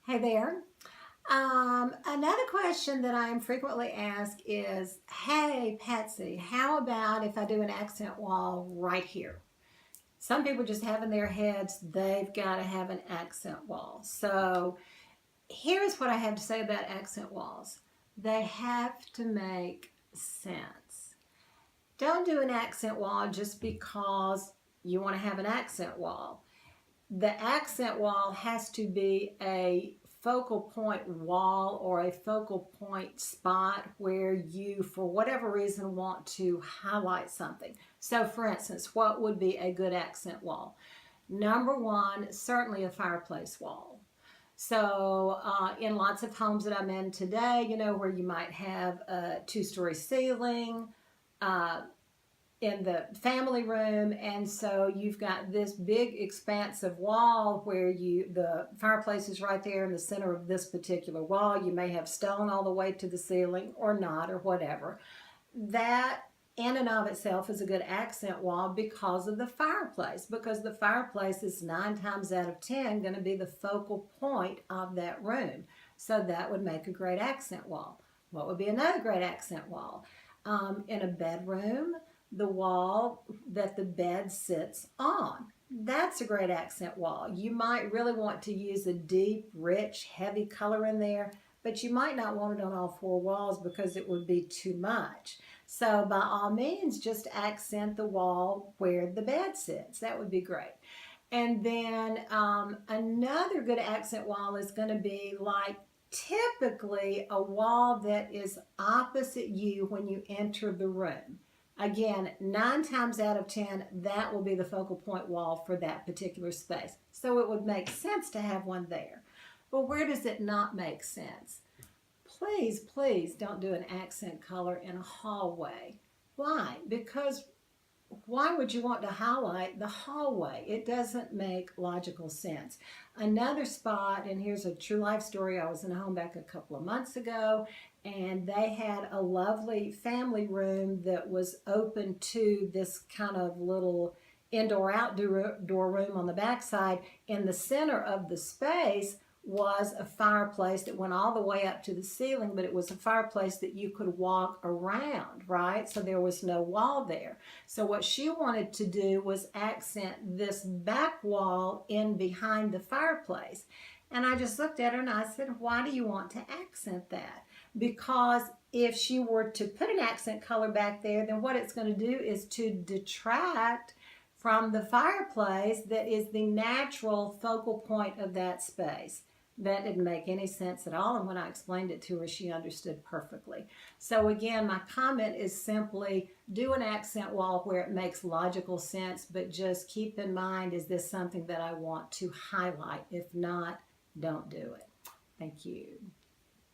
Hey there. Another question that I am frequently asked is, hey, Patsy, how about if I do an accent wall right here? Some people just have in their heads they've got to have an accent wall. So here's what I have to say about accent walls. They have to make sense. Don't do an accent wall just because you want to have an accent wall. The accent wall has to be a focal point wall or a focal point spot where you, for whatever reason, want to highlight something. So, for instance, what would be a good accent wall? Number one, certainly a fireplace wall. So, in lots of homes that I'm in today, where you might have a two-story ceiling, uh, in the family room, and so you've got this big expansive wall where the fireplace is right there in the center of this particular wall. You may have stone all the way to the ceiling or not, or whatever. That in and of itself is a good accent wall because of the fireplace, because the fireplace is 9 times out of 10 going to be the focal point of that room. So that would make a great accent wall. What would be another great accent wall? In a bedroom, the wall that the bed sits on. That's a great accent wall. You might really want to use a deep, rich, heavy color in there, but you might not want it on all four walls because it would be too much. So by all means, just accent the wall where the bed sits. That would be great. And then another good accent wall is going to be like typically a wall that is opposite you when you enter the room. Again, 9 times out of 10, that will be the focal point wall for that particular space. So it would make sense to have one there. But where does it not make sense? Please, please don't do an accent color in a hallway. Why? Because why would you want to highlight the hallway? It doesn't make logical sense. Another spot, and here's a true life story. I was in a home back a couple of months ago, and they had a lovely family room that was open to this kind of little indoor outdoor room on the backside. In the center of the space was a fireplace that went all the way up to the ceiling, but it was a fireplace that you could walk around, right? So there was no wall there. So what she wanted to do was accent this back wall in behind the fireplace. And I just looked at her and I said, why do you want to accent that? Because if she were to put an accent color back there, then what it's going to do is to detract from the fireplace that is the natural focal point of that space. That didn't make any sense at all, and when I explained it to her, she understood perfectly. So again, my comment is simply do an accent wall where it makes logical sense, but just keep in mind, is this something that I want to highlight? If not, don't do it. Thank you.